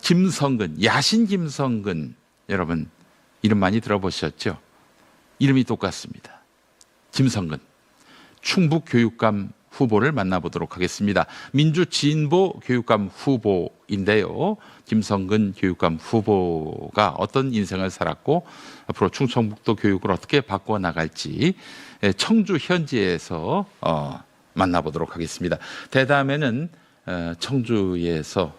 김성근, 야신 김성근, 여러분 이름 많이 들어보셨죠? 이름이 똑같습니다. 김성근, 충북교육감 후보를 만나보도록 하겠습니다. 민주진보 교육감 후보인데요. 김성근 교육감 후보가 어떤 인생을 살았고 앞으로 충청북도 교육을 어떻게 바꿔 나갈지 청주 현지에서 만나보도록 하겠습니다. 대담에는 청주에서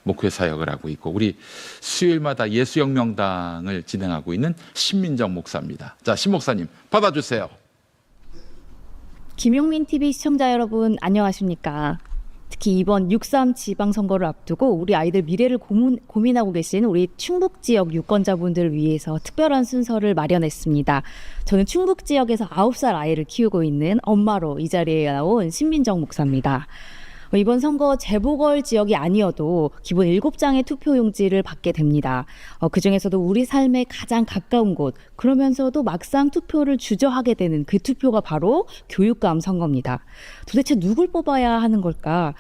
목회 사역을 하고 있고 우리 수요일마다 예수혁명당을 진행하고 있는 신민정 목사입니다. 자, 신 목사님 받아주세요. 김용민 TV 시청자 여러분 안녕하십니까? 특히 이번 6.3 지방선거를 앞두고 우리 아이들 미래를 고민하고 계신 우리 충북 지역 유권자분들을 위해서 특별한 순서를 마련했습니다. 저는 충북 지역에서 9살 아이를 키우고 있는 엄마로 이 자리에 나온 신민정 목사입니다. 이번 선거 재보궐 지역이 아니어도 기본 7장의 투표용지를 받게 됩니다. 그중에서도 우리 삶에 가장 가까운 곳, 그러면서도 막상 투표를 주저하게 되는 그 투표가 바로 교육감 선거입니다. 도대체 누굴 뽑아야 하는 걸까?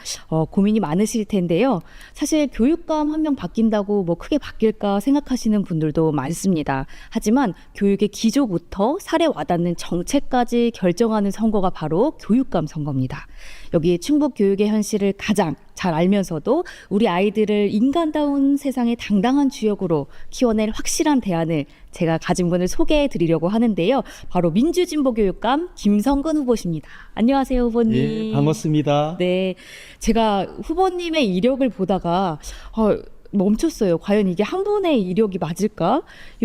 고민이 많으실 텐데요. 사실 교육감 한 명 바뀐다고 뭐 크게 바뀔까 생각하시는 분들도 많습니다. 하지만 교육의 기조부터 살에 와닿는 정책까지 결정하는 선거가 바로 교육감 선거입니다. 여기 충북 교육의 현실을 가장 잘 알면서도 우리 아이들을 인간다운 세상의 당당한 주역으로 키워낼 확실한 대안을 제가 가진 분을 소개해 드리려고 하는데요. 바로 민주진보교육감 김성근 후보십니다. 안녕하세요, 후보님. 예, 반갑습니다. 네, 제가 후보님의 이력을 보다가 멈췄어요. 과연 이게 한 분의 이력이 맞을까?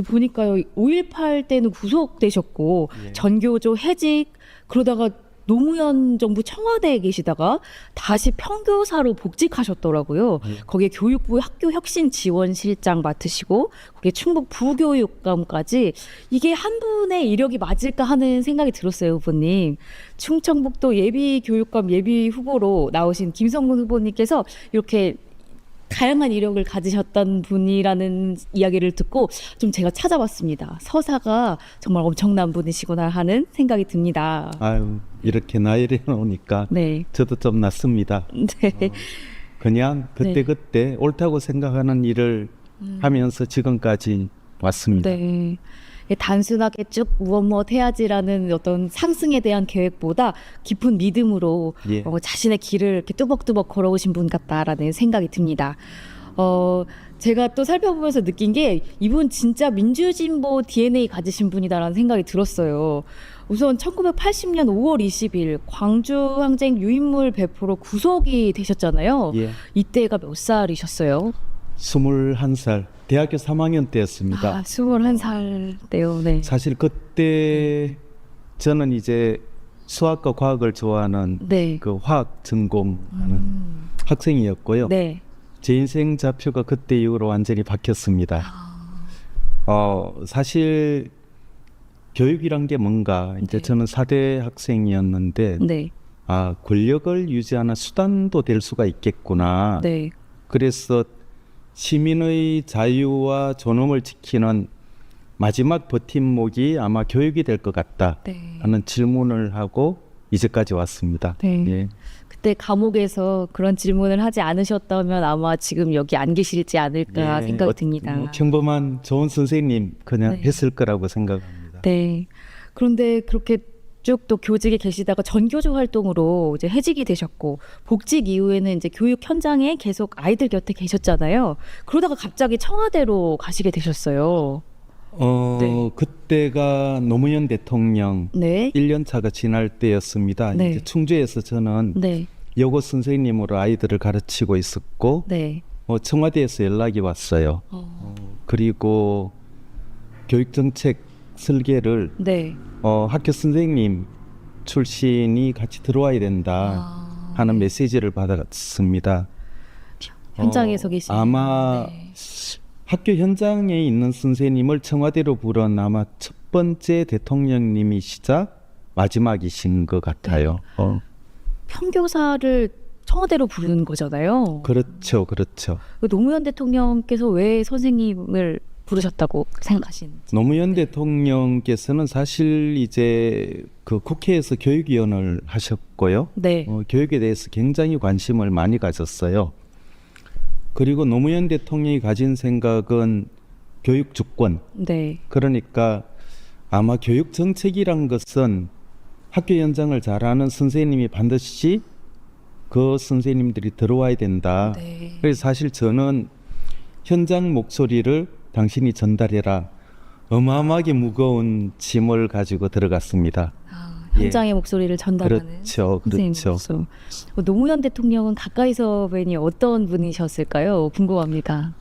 보니까요, 5.18 때는 구속되셨고 예. 전교조 해직, 그러다가 노무현 정부 청와대에 계시다가 다시 평교사로 복직하셨더라고요. 거기에 교육부 학교혁신지원실장 맡으시고 거기에 충북 부교육감까지, 이게 한 분의 이력이 맞을까 하는 생각이 들었어요, 후보님. 충청북도 예비교육감 예비후보로 나오신 김성근 후보님께서 이렇게 다양한 이력을 가지셨던 분이라는 이야기를 듣고 좀 제가 찾아봤습니다. 서사가 정말 엄청난 분이시구나 하는 생각이 듭니다. 아유, 이렇게 나이를 놓으니까 네. 저도 좀 낫습니다. 네. 그냥 그때그때 옳다고 생각하는 일을 하면서 지금까지 왔습니다. 네. 단순하게 쭉 무엇 해야지라는 어떤 상승에 대한 계획보다 깊은 믿음으로 예. 자신의 길을 이렇게 뚜벅뚜벅 걸어오신 분 같다라는 생각이 듭니다. 제가 또 살펴보면서 느낀 게 이분 진짜 민주진보 DNA 가지신 분이다라는 생각이 들었어요. 우선 1980년 5월 20일 광주항쟁 유인물 배포로 구속이 되셨잖아요. 예. 이때가 몇 살이셨어요? 21살, 대학교 3학년 때였습니다. 21살 때요. 네. 사실 그때 저는 이제 수학과 과학을 좋아하는 네. 그 화학 전공하는 학생이었고요. 네. 제 인생 좌표가 그때 이후로 완전히 바뀌었습니다. 사실 교육이란 게 뭔가, 이제 네. 저는 4대 학생이었는데 네. 권력을 유지하는 수단도 될 수가 있겠구나. 네. 그래서 시민의 자유와 존엄을 지키는 마지막 버팀목이 아마 교육이 될 것 같다 네. 하는 질문을 하고 이제까지 왔습니다. 네. 예. 그때 감옥에서 그런 질문을 하지 않으셨다면 아마 지금 여기 안 계실지 않을까 생각이 듭니다. 평범한 좋은 선생님 그냥 네. 했을 거라고 생각합니다. 네. 그런데 그렇게 쭉 또 교직에 계시다가 전교조 활동으로 이제 해직이 되셨고, 복직 이후에는 이제 교육 현장에 계속 아이들 곁에 계셨잖아요. 그러다가 갑자기 청와대로 가시게 되셨어요. 네. 그때가 노무현 대통령 네. 1년 차가 지날 때였습니다. 네. 이제 충주에서 저는 네. 여고 선생님으로 아이들을 가르치고 있었고, 네. 청와대에서 연락이 왔어요. 그리고 교육정책 설계를 네. 학교 선생님 출신이 같이 들어와야 된다 하는 메시지를 받았습니다. 현장에서 계신. 아마 네. 학교 현장에 있는 선생님을 청와대로 부른 아마 첫 번째 대통령님이시자 마지막이신 것 같아요. 평교사를 청와대로 부르는 거잖아요. 그렇죠, 그렇죠. 노무현 대통령께서 왜 선생님을 부르셨다고 생각하시는지. 노무현 대통령께서는 사실 이제 그 국회에서 교육위원을 하셨고요. 네. 교육에 대해서 굉장히 관심을 많이 가졌어요. 그리고 노무현 대통령이 가진 생각은 교육 주권. 네. 그러니까 아마 교육 정책이란 것은 학교 현장을 잘하는 선생님이 반드시 그 선생님들이 들어와야 된다. 네. 그래서 사실 저는 현장 목소리를 당신이 전달해라. 어마어마하게 무거운 짐을 가지고 들어갔습니다. 현장의 목소리를 전달하는 그렇죠, 선생님 그렇죠. 목소. 노무현 대통령은 가까이서 뵈니 어떤 분이셨을까요? 궁금합니다.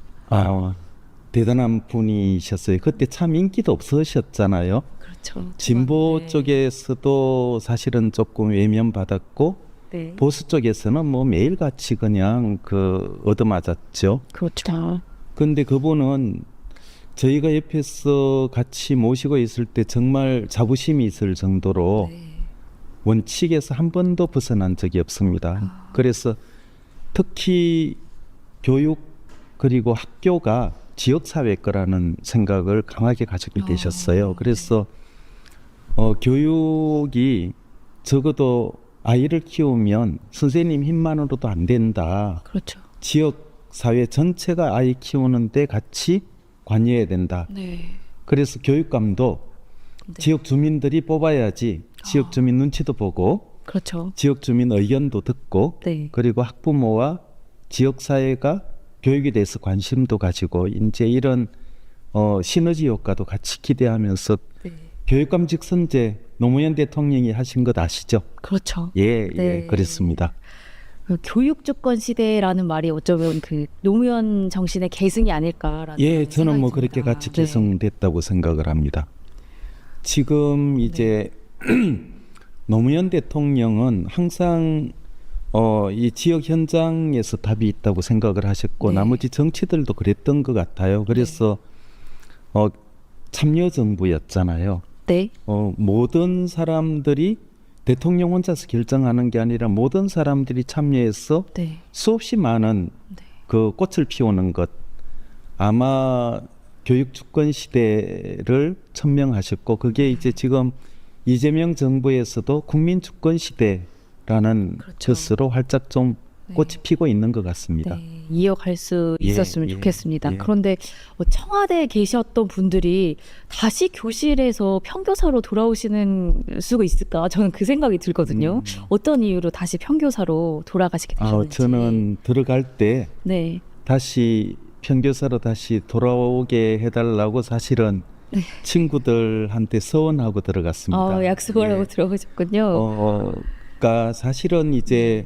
대단한 분이셨어요. 그때 참 인기도 없으셨잖아요. 그렇죠. 진보 네. 쪽에서도 사실은 조금 외면받았고 네. 보수 쪽에서는 뭐 매일같이 그냥 얻어맞았죠. 그렇죠. 근데 그분은 저희가 옆에서 같이 모시고 있을 때 정말 자부심이 있을 정도로 네. 원칙에서 한 번도 벗어난 적이 없습니다. 그래서 특히 교육 그리고 학교가 지역사회 거라는 생각을 강하게 가지고 계셨어요. 그래서 교육이 적어도 아이를 키우면 선생님 힘만으로도 안 된다. 그렇죠. 지역 사회 전체가 아이 키우는데 같이 관여해야 된다. 네. 그래서 교육감도 네. 지역 주민들이 뽑아야지 지역 주민 눈치도 보고 그렇죠. 지역 주민 의견도 듣고 네. 그리고 학부모와 지역 사회가 교육에 대해서 관심도 가지고 이제 이런 시너지 효과도 같이 기대하면서 네. 교육감직 선제 노무현 대통령이 하신 것 아시죠? 그렇죠. 예, 네. 예, 그렇습니다. 교육 주권 시대라는 말이 어쩌면 그 노무현 정신의 계승이 아닐까라는 예, 저는 뭐 생각이 그렇게 듭니다. 같이 네. 개성됐다고 생각을 합니다. 지금 이제 노무현 대통령은 항상 이 지역 현장에서 답이 있다고 생각을 하셨고 네. 나머지 정치들도 그랬던 것 같아요. 그래서 참여정부였잖아요. 네. 모든 사람들이 대통령 혼자서 결정하는 게 아니라 모든 사람들이 참여해서 네. 수없이 많은 네. 그 꽃을 피우는 것 아마 교육 주권 시대를 천명하셨고 그게 이제 지금 이재명 정부에서도 국민 주권 시대라는 그렇죠. 것으로 활짝 좀 꽃이 피고 있는 것 같습니다. 네, 이어갈 수 예, 있었으면 예, 좋겠습니다. 예. 그런데 청와대에 계셨던 분들이 다시 교실에서 평교사로 돌아오시는 수가 있을까? 저는 그 생각이 들거든요. 어떤 이유로 다시 평교사로 돌아가시게 되셨는지. 저는 들어갈 때 네, 다시 평교사로 다시 돌아오게 해달라고 사실은 친구들한테 서원하고 들어갔습니다. 약속을 하고 예. 들어가셨군요. 그러니까 사실은 이제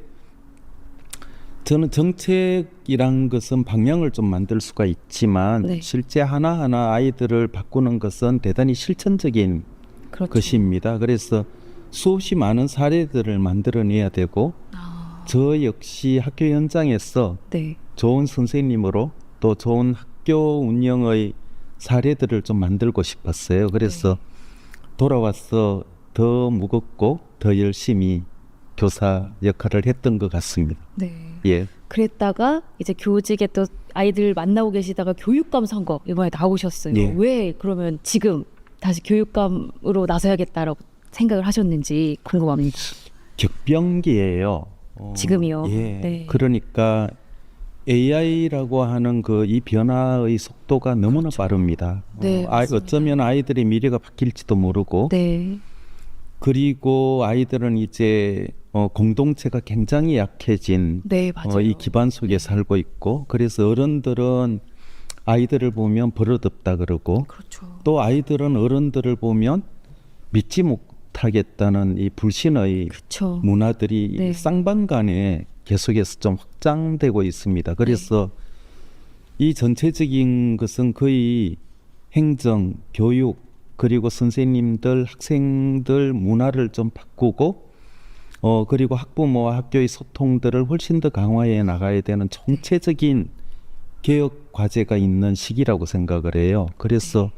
저는 정책이란 것은 방향을 좀 만들 수가 있지만 네. 실제 하나하나 아이들을 바꾸는 것은 대단히 실천적인 그렇죠. 것입니다. 그래서 수없이 많은 사례들을 만들어내야 되고 저 역시 학교 현장에서 네, 좋은 선생님으로 또 좋은 학교 운영의 사례들을 좀 만들고 싶었어요. 그래서 돌아와서 더 무겁고 더 열심히 교사 역할을 했던 것 같습니다. 네. 예. 그랬다가 이제 교직에 또 아이들 만나고 계시다가 교육감 선거 이번에 나오셨어요. 예. 왜 그러면 지금 다시 교육감으로 나서야겠다라고 생각을 하셨는지 궁금합니다. 격변기예요. 지금이요? 예. 네. 그러니까 AI라고 하는 이 변화의 속도가 너무나 빠릅니다. 네, 맞습니다. 어쩌면 아이들의 미래가 바뀔지도 모르고 네, 그리고 아이들은 이제 공동체가 굉장히 약해진 네 맞아요. 이 기반 속에 살고 있고 그래서 어른들은 아이들을 보면 버릇없다 그러고 그렇죠. 또 아이들은 어른들을 보면 믿지 못하겠다는 이 불신의 그렇죠. 문화들이 네. 쌍방간에 계속해서 좀 확장되고 있습니다. 그래서 이 전체적인 것은 거의 행정, 교육 그리고 선생님들, 학생들 문화를 좀 바꾸고 그리고 학부모와 학교의 소통들을 훨씬 더 강화해 나가야 되는 총체적인 개혁 과제가 있는 시기라고 생각을 해요. 그래서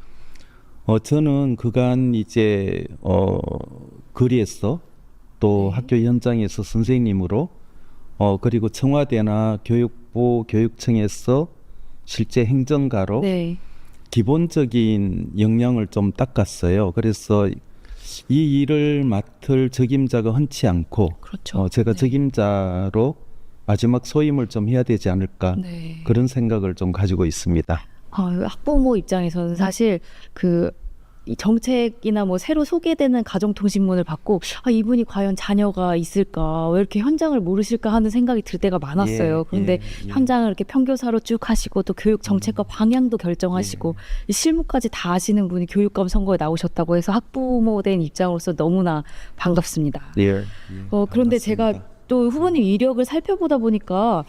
저는 그간 이제 거리에서 또 학교 현장에서 선생님으로 그리고 청와대나 교육부 교육청에서 실제 행정가로 네, 기본적인 역량을 좀 닦았어요. 그래서 이 일을 맡을 적임자가 흔치 않고 그렇죠. 제가 네. 적임자로 마지막 소임을 좀 해야 되지 않을까 네. 그런 생각을 좀 가지고 있습니다. 학부모 입장에서는 사실 이 정책이나 뭐 새로 소개되는 가정통신문을 받고 이분이 과연 자녀가 있을까, 왜 이렇게 현장을 모르실까 하는 생각이 들 때가 많았어요. 그런데 현장을 이렇게 평교사로 쭉 하시고 또 교육 정책과 방향도 결정하시고 이 실무까지 다 아시는 분이 교육감 선거에 나오셨다고 해서 학부모 된 입장으로서 너무나 반갑습니다. 예. 그런데 반갑습니다. 제가 또 후보님 이력을 살펴보다 보니까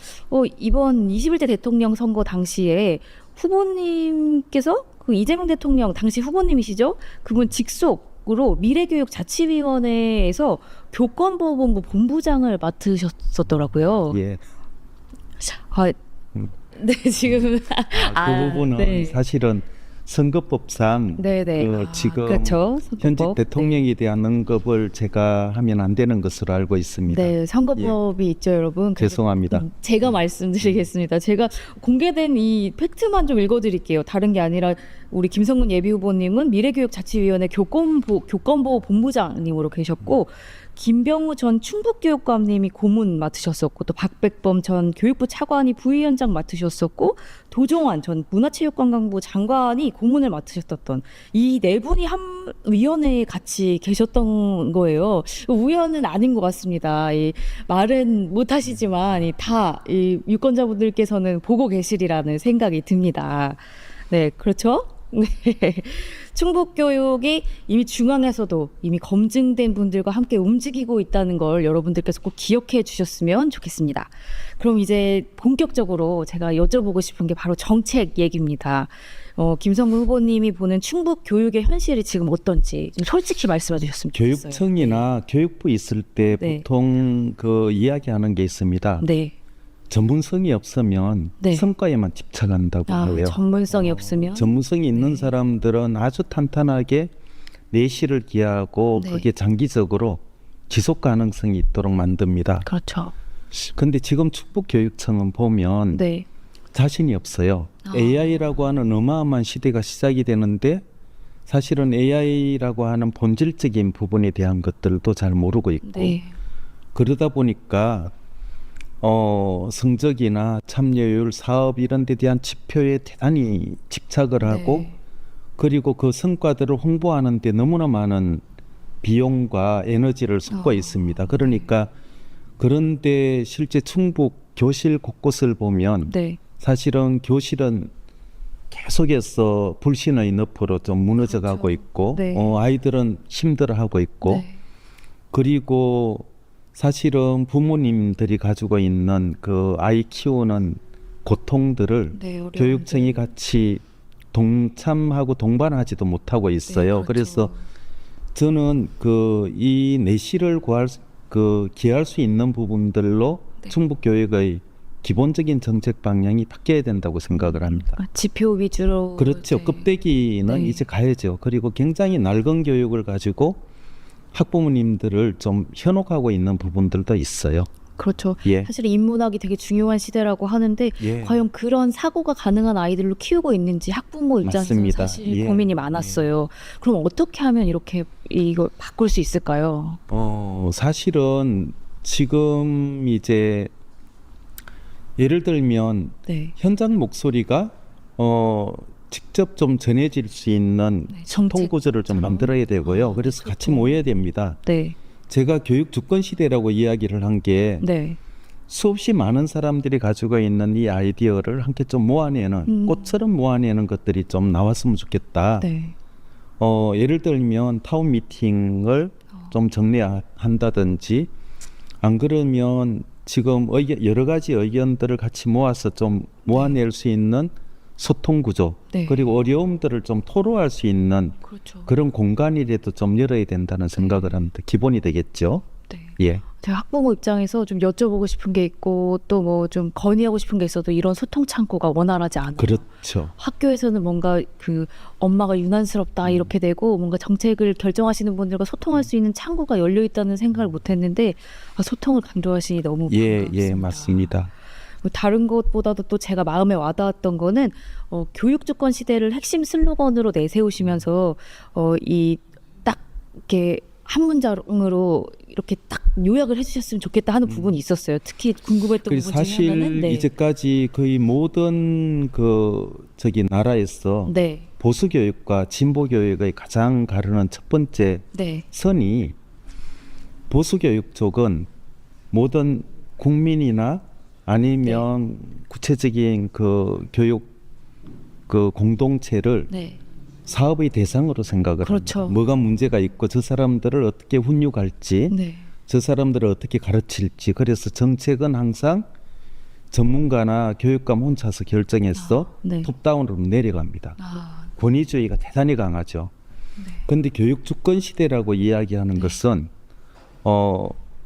이번 21대 대통령 선거 당시에 후보님께서 그 이재명 대통령 당시 후보님이시죠? 그분 직속으로 미래교육자치위원회에서 교권보호본부 본부장을 맡으셨었더라고요. 예. 네, 지금 그 부분은 네. 사실은 선거법상 네네. 지금 그렇죠. 현직 선거법. 대통령에 대한 언급을 제가 하면 안 되는 것으로 알고 있습니다. 네, 선거법이 있죠, 여러분. 그래서 죄송합니다. 제가 말씀드리겠습니다. 제가 공개된 이 팩트만 좀 읽어드릴게요. 다른 게 아니라 우리 김성문 예비후보님은 미래교육자치위원회 교권보호 본부장님으로 계셨고, 김병우 전 충북교육감님이 고문 맡으셨었고, 또 박백범 전 교육부 차관이 부위원장 맡으셨었고, 도종환 전 문화체육관광부 장관이 고문을 맡으셨던 이 네 분이 한 위원회에 같이 계셨던 거예요. 우연은 아닌 것 같습니다. 이 말은 못하시지만 이 유권자분들께서는 보고 계시리라는 생각이 듭니다. 네, 그렇죠? 네. 충북교육이 이미 중앙에서도 이미 검증된 분들과 함께 움직이고 있다는 걸 여러분들께서 꼭 기억해 주셨으면 좋겠습니다. 그럼 이제 본격적으로 제가 여쭤보고 싶은 게 바로 정책 얘기입니다. 김성문 후보님이 보는 충북 교육의 현실이 지금 어떤지 좀 솔직히 말씀해 주셨으면 좋겠어요. 교육청이나 교육부 있을 때 네. 보통 그 이야기하는 게 있습니다. 네. 전문성이 없으면 네. 성과에만 집착한다고 해요. 전문성이 없으면 전문성이 있는 네. 사람들은 아주 탄탄하게 내실을 기하고 네. 그게 장기적으로 지속 가능성이 있도록 만듭니다. 그렇죠. 근데 지금 충북교육청은 보면 네. 자신이 없어요. AI라고 하는 어마어마한 시대가 시작이 되는데 사실은 AI라고 하는 본질적인 부분에 대한 것들도 잘 모르고 있고 네. 그러다 보니까 성적이나 참여율, 사업 이런 데 대한 지표에 대단히 집착을 하고 네. 그리고 그 성과들을 홍보하는 데 너무나 많은 비용과 에너지를 쏟고 있습니다. 그러니까 그런데 실제 충북 교실 곳곳을 보면 네. 사실은 교실은 계속해서 불신의 늪으로 좀 무너져 가고 그렇죠. 있고 네. 아이들은 힘들어하고 있고 네. 그리고 사실은 부모님들이 가지고 있는 그 아이 키우는 고통들을 네, 어려운데. 교육청이 같이 동참하고 동반하지도 못하고 있어요. 네, 그렇죠. 그래서 저는 그 이 내실을 기할 수 있는 부분들로 네. 충북 교육의 기본적인 정책 방향이 바뀌어야 된다고 생각을 합니다. 지표 위주로 그렇죠. 네. 껍데기는 네. 이제 가야죠. 그리고 굉장히 낡은 교육을 가지고 학부모님들을 좀 현혹하고 있는 부분들도 있어요. 그렇죠. 예. 사실 인문학이 되게 중요한 시대라고 하는데 예. 과연 그런 사고가 가능한 아이들로 키우고 있는지 학부모 입장에서는 맞습니다. 사실 예. 고민이 많았어요. 그럼 어떻게 하면 이렇게 이걸 바꿀 수 있을까요? 사실은 지금 이제 예를 들면 네. 현장 목소리가 직접 좀 전해질 수 있는 네, 소통 구조를 좀 만들어야 되고요. 그래서 같이 모여야 됩니다. 네. 제가 교육 주권 시대라고 이야기를 한 게 네. 수없이 많은 사람들이 가지고 있는 이 아이디어를 함께 좀 모아내는 꽃처럼 모아내는 것들이 좀 나왔으면 좋겠다. 네. 예를 들면 타운 미팅을 좀 정리한다든지 안 그러면 지금 여러 가지 의견들을 같이 모아서 좀 모아낼 수 있는 소통 구조 네. 그리고 어려움들을 좀 토로할 수 있는 그렇죠. 그런 공간이라도 좀 열어야 된다는 생각을 합니다. 기본이 되겠죠. 네. 예. 제가 학부모 입장에서 좀 여쭤보고 싶은 게 있고 또 뭐 좀 건의하고 싶은 게 있어도 이런 소통 창구가 원활하지 않아요. 그렇죠. 학교에서는 뭔가 그 엄마가 유난스럽다 이렇게 되고 뭔가 정책을 결정하시는 분들과 소통할 수 있는 창구가 열려 있다는 생각을 못했는데 소통을 강조하시니 너무 반갑습니다. 예, 맞습니다. 뭐 다른 것보다도 또 제가 마음에 와닿았던 거는 교육주권 시대를 핵심 슬로건으로 내세우시면서 이 딱 이렇게 한 문장으로 이렇게 딱 요약을 해주셨으면 좋겠다 하는 부분이 있었어요. 특히 궁금했던 그리고 부분 중에 사실 하나는 네. 이제까지 거의 모든 나라에서 네. 보수 교육과 진보 교육의 가장 가르는 첫 번째 네. 선이 보수 교육 쪽은 모든 국민이나 아니면 구체적인 그 교육 그 공동체를 네. 사업의 대상으로 생각을 그렇죠. 합니다. 뭐가 문제가 있고 저 사람들을 어떻게 훈육할지, 네. 저 사람들을 어떻게 가르칠지. 그래서 정책은 항상 전문가나 교육감 혼자서 결정해서 네. 톱다운으로 내려갑니다. 아, 권위주의가 대단히 강하죠. 그런데 교육 주권 시대라고 이야기하는 것은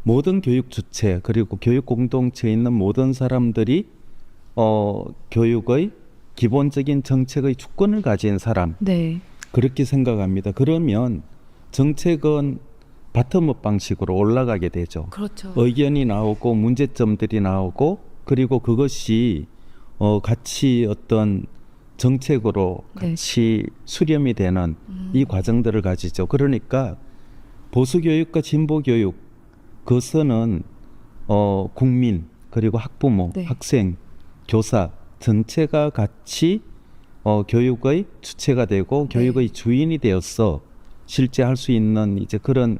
모든 교육 주체 그리고 교육 공동체에 있는 모든 사람들이 교육의 기본적인 정책의 주권을 가진 사람, 네. 그렇게 생각합니다. 그러면 정책은 바텀업 방식으로 올라가게 되죠. 그렇죠. 의견이 나오고 문제점들이 나오고 그리고 그것이 같이 어떤 정책으로 네. 같이 수렴이 되는 이 과정들을 가지죠. 그러니까 보수 교육과 진보 교육 그 선은 국민 그리고 학부모, 네. 학생, 교사 전체가 같이 교육의 주체가 되고 네. 교육의 주인이 되어서 실제 할 수 있는 이제 그런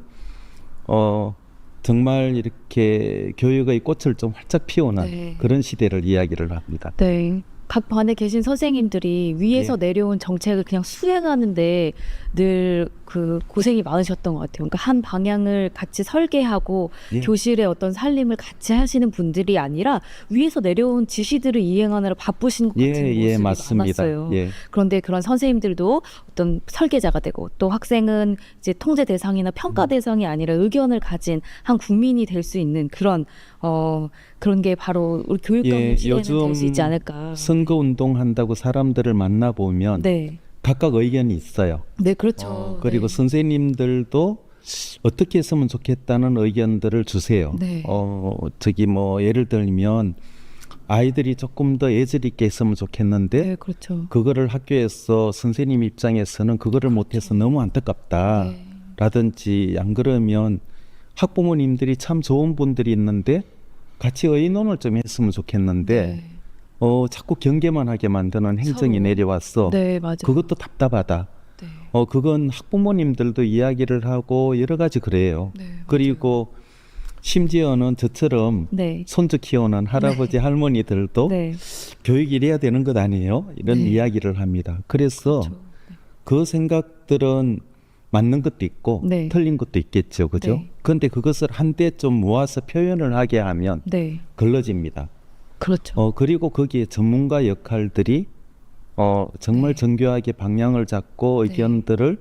정말 이렇게 교육의 꽃을 좀 활짝 피우는 네. 그런 시대를 이야기를 합니다. 네. 각 반에 계신 선생님들이 위에서 네. 내려온 정책을 그냥 수행하는데 늘 그 고생이 많으셨던 것 같아요. 그러니까 한 방향을 같이 설계하고 예. 교실의 어떤 살림을 같이 하시는 분들이 아니라 위에서 내려온 지시들을 이행하느라 바쁘신 것 같은 모습이 맞습니다. 많았어요. 예. 그런데 그런 선생님들도 어떤 설계자가 되고 또 학생은 이제 통제 대상이나 평가 대상이 아니라 의견을 가진 한 국민이 될 수 있는 그런 그런 게 바로 우리 교육감 시대는 될 수 있지 않을까. 선거 운동 한다고 사람들을 만나 보면 네. 각각 의견이 있어요. 네, 그렇죠. 그리고 네. 선생님들도 어떻게 했으면 좋겠다는 의견들을 주세요. 네. 예를 들면 아이들이 조금 더 예절 있게 했으면 좋겠는데 네, 그렇죠. 그거를 학교에서 선생님 입장에서는 그거를 못해서 너무 안타깝다. 네. 라든지 안 그러면 학부모님들이 참 좋은 분들이 있는데 같이 의논을 좀 했으면 좋겠는데 네. 자꾸 경계만 하게 만드는 행정이 서로. 내려왔어. 네, 맞아요. 그것도 답답하다. 네. 그건 학부모님들도 이야기를 하고 여러 가지 그래요. 네, 그리고 심지어는 저처럼 네. 손주 키우는 할아버지 할머니들도 네. 교육이 이래야 되는 것 아니에요? 이런 네. 이야기를 합니다. 그래서 그렇죠. 그 생각들은 맞는 것도 있고 네. 틀린 것도 있겠죠. 그죠? 네. 그런데 그것을 한데 좀 모아서 표현을 하게 하면 네. 걸러집니다. 그렇죠. 그리고 거기에 전문가 역할들이 정말 네. 정교하게 방향을 잡고 네. 의견들을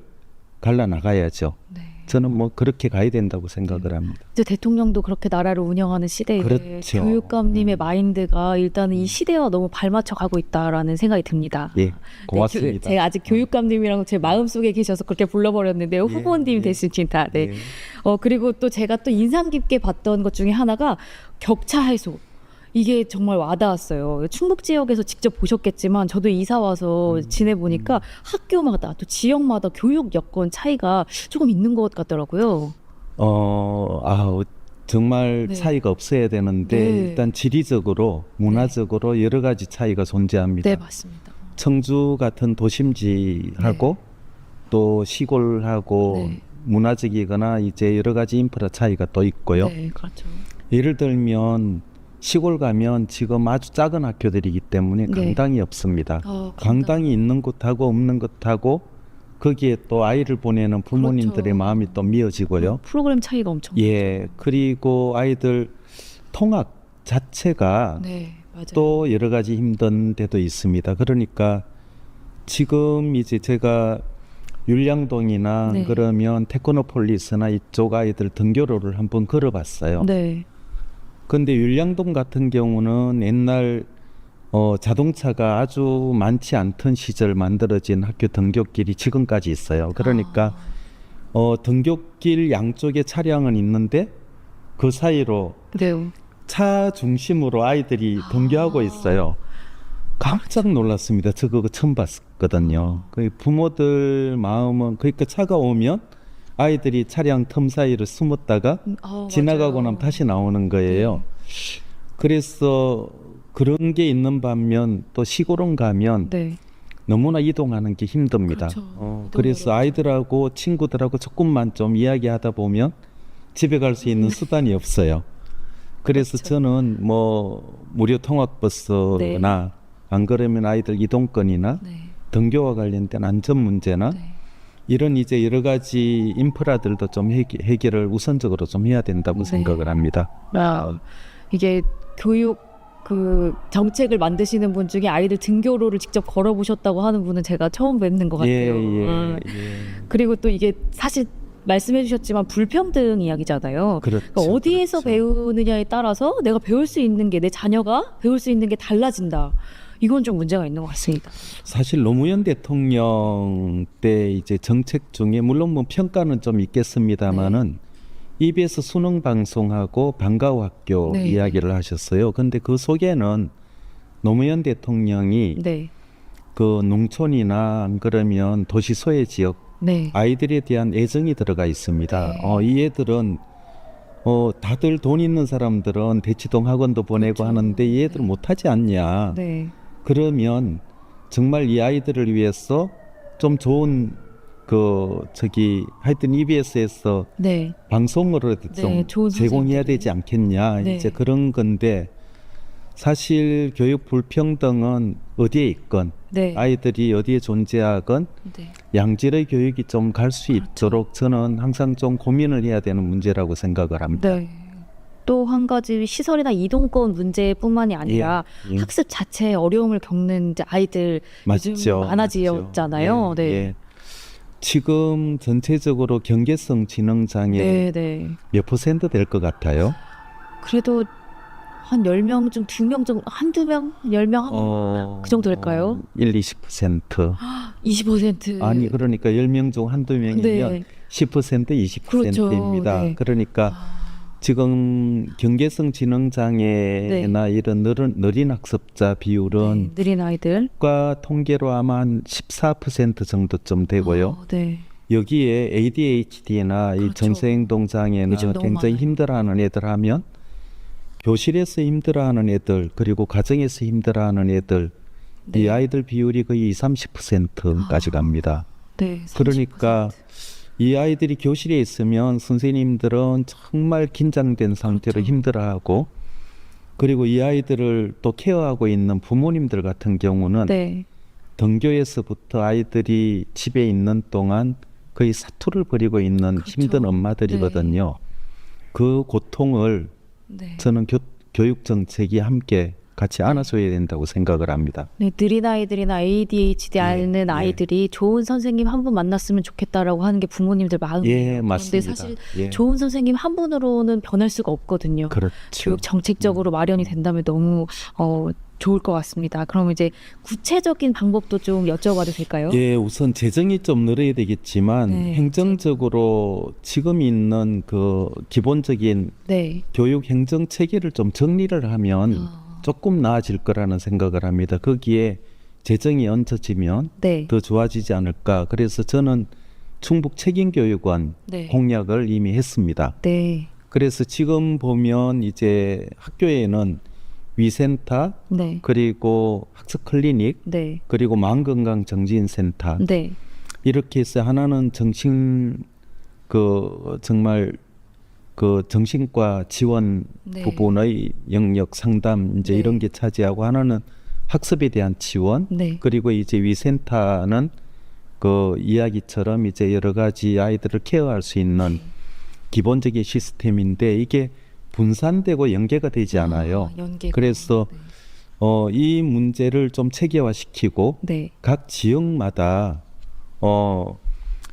갈라나가야죠. 네. 저는 뭐 그렇게 가야 된다고 생각을 합니다. 이제 대통령도 그렇게 나라를 운영하는 시대에 그렇죠. 교육감님의 마인드가 일단은 이 시대와 너무 발맞춰 가고 있다라는 생각이 듭니다. 예, 고맙습니다. 제가 아직 교육감님이랑 제 마음속에 계셔서 그렇게 불러버렸는데요. 예, 후보님 예. 되시긴다. 네. 예. 그리고 또 제가 또 인상 깊게 봤던 것 중에 하나가 격차 해소. 이게 정말 와닿았어요. 충북 지역에서 직접 보셨겠지만 저도 이사 와서 지내보니까 학교마다 또 지역마다 교육 여건 차이가 조금 있는 것 같더라고요. 정말 네. 차이가 없어야 되는데 네. 일단 지리적으로 문화적으로 여러 가지 차이가 존재합니다. 네, 맞습니다. 청주 같은 도심지하고 또 시골하고 네. 문화적이거나 이제 여러 가지 인프라 차이가 또 있고요. 네, 그렇죠. 예를 들면 시골 가면 지금 아주 작은 학교들이기 때문에 네. 강당이 없습니다. 강당. 강당이 있는 곳하고 없는 곳하고 거기에 또 아이를 보내는 부모님들의 그렇죠. 마음이 또 미어지고요. 프로그램 차이가 엄청 예, 그리고 아이들 통학 자체가 네, 맞아요. 또 여러 가지 힘든 데도 있습니다. 그러니까 지금 이제 제가 율량동이나 네. 그러면 테크노폴리스나 이쪽 아이들 등교로를 한번 걸어봤어요. 네. 근데 율량동 같은 경우는 옛날 자동차가 아주 많지 않던 시절 만들어진 학교 등굣길이 지금까지 있어요. 그러니까 등굣길 양쪽에 차량은 있는데 그 사이로 네. 차 중심으로 아이들이 등교하고 있어요. 깜짝 놀랐습니다. 저 그거 처음 봤거든요. 그 부모들 마음은 그러니까 차가 오면 아이들이 차량 틈 사이를 숨었다가 지나가고 나면 다시 나오는 거예요. 그래서 그런 게 있는 반면 또 시골은 가면 네. 너무나 이동하는 게 힘듭니다. 그렇죠. 그래서 아이들하고 친구들하고 조금만 좀 이야기하다 보면 집에 갈 수 있는 수단이 없어요. 그래서 그렇죠. 저는 뭐 무료 통학버스나 네. 안 그러면 아이들 이동권이나 네. 등교와 관련된 안전 문제나 네. 이런 이제 여러 가지 인프라들도 좀 해결을 우선적으로 좀 해야 된다고 네. 생각을 합니다. 이게 교육 그 정책을 만드시는 분 중에 아이들 등교로를 직접 걸어보셨다고 하는 분은 제가 처음 뵙는 것 같아요. 예. 그리고 또 이게 사실 말씀해 주셨지만 불평등 그렇죠. 이야기잖아요. 그러니까 어디에서 그렇죠. 배우느냐에 따라서 내가 배울 수 있는 게 내 자녀가 배울 수 있는 게 달라진다. 이건 좀 문제가 있는 것 같습니다. 사실 노무현 대통령 때 이제 정책 중에 물론 뭐 평가는 좀 있겠습니다만은 EBS 수능 방송하고 방과후 학교 네. 이야기를 하셨어요. 근데 그 속에는 노무현 대통령이 네. 그 농촌이나 안 그러면 도시 소외 지역 네. 아이들에 대한 애정이 들어가 있습니다. 네. 이 애들은 다들 돈 있는 사람들은 대치동 학원도 보내고 그렇죠. 하는데 이 애들 못하지 않냐. 네. 그러면 정말 이 아이들을 위해서 좀 좋은 하여튼 EBS에서 네. 방송으로 네, 좀 좋은 제공해야 선생님들이. 되지 않겠냐. 네. 이제 그런 건데 사실 교육 불평등은 어디에 있건 네. 아이들이 어디에 존재하건 네. 양질의 교육이 좀 갈 수 그렇죠. 있도록 저는 항상 좀 고민을 해야 되는 문제라고 생각을 합니다. 네. 또 한 가지 시설이나 이동권 문제뿐만이 아니라 예. 학습 자체에 어려움을 겪는 이제 아이들 요즘 맞죠. 많아지었잖아요. 맞죠. 네. 예. 지금 전체적으로 경계성 지능 장애 네, 네. 몇 퍼센트 될 것 같아요? 그래도 한 10명 중 2명 정도, 한두 명, 10명 그 정도 될까요? 20%. 20%. 아니 그러니까 10명 중 한두 명이면 네. 10%, 20%입니다. 그렇죠. 네. 그러니까 지금 경계성 지능 장애나 이런 느린 학습자 비율은 네, 느린 아이들. 국가 통계로 아마 한 14% 정도쯤 되고요. 네. 여기에 ADHD나 이 그렇죠. 전세행동 장애나 요즘 너무 굉장히 많아요. 힘들어하는 애들 하면 교실에서 힘들어하는 애들 그리고 가정에서 힘들어하는 애들 이 네. 아이들 비율이 거의 30%까지 갑니다. 네. 30%. 그러니까 이 아이들이 교실에 있으면 선생님들은 정말 긴장된 상태로 그렇죠. 힘들어하고 그리고 이 아이들을 또 케어하고 있는 부모님들 같은 경우는 네. 등교에서부터 아이들이 집에 있는 동안 거의 사투를 벌이고 있는 그렇죠. 힘든 엄마들이거든요. 그 고통을 네. 저는 교육 정책이 함께 같이 안아줘야 된다고 생각을 합니다. 네, 느린 아이들이나 ADHD 앓는 예. 아이들이 좋은 선생님 한 분 만났으면 좋겠다라고 하는 게 부모님들 마음이에요. 예, 그런데 맞습니다. 사실 예. 좋은 선생님 한 분으로는 변할 수가 없거든요. 그렇죠. 교육 정책적으로 마련이 된다면 너무 좋을 것 같습니다. 그럼 이제 구체적인 방법도 좀 여쭤봐도 될까요? 예, 우선 재정이 좀 늘어야 되겠지만 네. 행정적으로 지금 있는 그 기본적인 네. 교육 행정 체계를 좀 정리를 하면 조금 나아질 거라는 생각을 합니다. 거기에 재정이 얹혀지면 네. 더 좋아지지 않을까. 그래서 저는 충북 책임교육원 네. 공약을 이미 했습니다. 네. 그래서 지금 보면 이제 학교에는 위센터 네. 그리고 학습 클리닉 네. 그리고 마음건강정진센터 네. 이렇게 해서 하나는 정말 그 정신과 지원 네. 부분의 영역 상담 이제 네. 이런 게 차지하고 하나는 학습에 대한 지원 네. 그리고 이제 위센터는 그 이야기처럼 이제 여러 가지 아이들을 케어할 수 있는 기본적인 시스템인데 이게 분산되고 연계가 되지 않아요. 연계가. 그래서 네. 이 문제를 좀 체계화시키고 네. 각 지역마다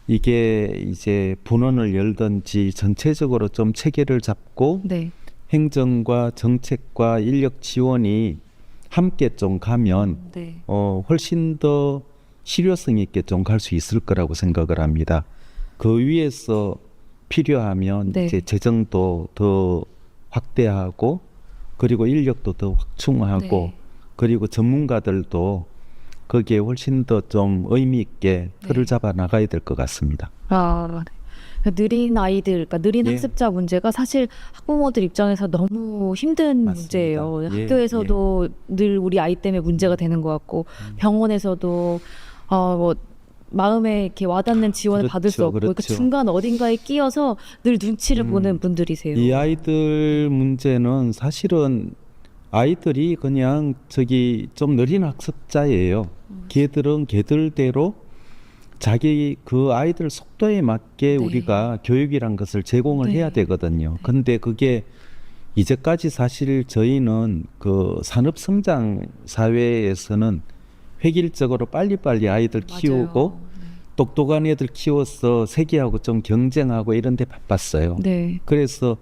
이게 이제 분원을 열든지 전체적으로 좀 체계를 잡고 네. 행정과 정책과 인력 지원이 함께 좀 가면 네. 훨씬 더 실효성 있게 좀 갈 수 있을 거라고 생각을 합니다. 그 위에서 필요하면 네. 이제 재정도 더 확대하고 그리고 인력도 더 확충하고 네. 그리고 전문가들도 거기에 훨씬 더 좀 의미 있게 틀을 네. 잡아 나가야 될 것 같습니다. 네. 느린 아이들, 그러니까 느린 예. 학습자 문제가 사실 학부모들 입장에서 너무 힘든 맞습니다. 문제예요. 예, 학교에서도 늘 우리 아이 때문에 문제가 되는 것 같고 병원에서도 뭐 마음에 이렇게 와닿는 지원을 받을 수 없고 그 그렇죠. 중간 어딘가에 끼어서 늘 눈치를 보는 분들이세요. 이 아이들 문제는 사실은 아이들이 그냥 저기 좀 느린 학습자예요. 걔들은 걔들대로 자기 그 아이들 속도에 맞게 네. 우리가 교육이란 것을 제공을 네. 해야 되거든요. 근데 그게 이제까지 사실 저희는 그 산업 성장 사회에서는 획일적으로 빨리빨리 아이들 키우고 맞아요. 똑똑한 애들 키워서 세계하고 좀 경쟁하고 이런 데 바빴어요. 네. 그래서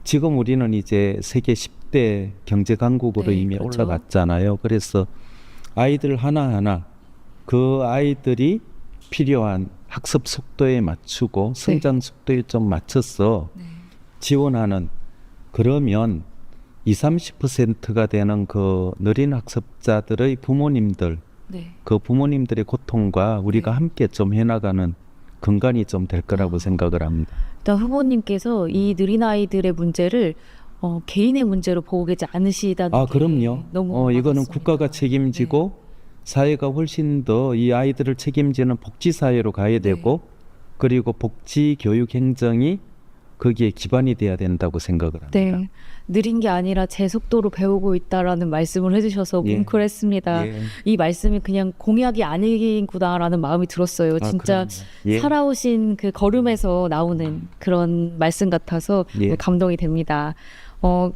지금 우리는 이제 세계 10대 경제 강국으로 네, 이미 그렇죠. 올라갔잖아요. 그래서 아이들 하나하나 그 아이들이 필요한 학습 속도에 맞추고 성장 속도에 좀 맞춰서 네. 지원하는, 그러면 20-30%가 되는 그 느린 학습자들의 부모님들, 네. 그 부모님들의 고통과 우리가 네. 함께 좀 해나가는 근간이 좀 될 거라고 생각을 합니다. 일단 후보님께서 이 느린 아이들의 문제를 개인의 문제로 보고 계지 않으시다는 아, 게 그럼요. 너무 이거는 와닿습니다. 국가가 책임지고 사회가 훨씬 더 이 아이들을 책임지는 복지 사회로 가야 되고, 그리고 복지 교육 행정이 거기에 기반이 돼야 된다고 생각을 합니다. 네, 느린 게 아니라 제 속도로 배우고 있다라는 말씀을 해주셔서 예. 뭉클했습니다. 예. 이 말씀이 그냥 공약이 아니구나라는 마음이 들었어요. 아, 진짜 그럼요. 예. 살아오신 그 걸음에서 나오는 그런 말씀 같아서 예. 감동이 됩니다.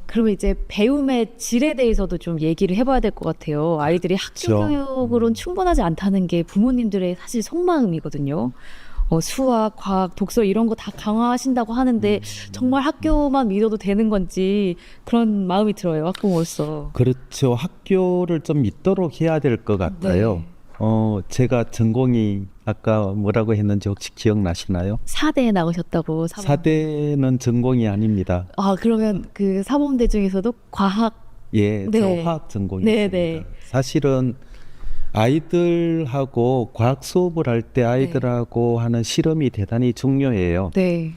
그러면 이제 배움의 질에 대해서도 좀 얘기를 해봐야 될 것 같아요. 아이들이 학교 그렇죠. 교육으로는 충분하지 않다는 게 부모님들의 사실 속마음이거든요. 수학, 과학, 독서 이런 거 다 강화하신다고 하는데 정말 학교만 믿어도 되는 건지 그런 마음이 들어요. 학부모로서. 그렇죠. 학교를 좀 믿도록 해야 될 것 같아요. 네. 제가 전공이 아까 뭐라고 했는지 혹시 기억나시나요? 4대에 나오셨다고. 사대는 전공이 아닙니다. 아, 그러면 그 사범대 중에서도 과학. 예, 네. 저 화학 전공이었습니다. 네, 네. 사실은 아이들하고 과학 수업을 할 때 아이들하고 하는 실험이 대단히 중요해요. 네.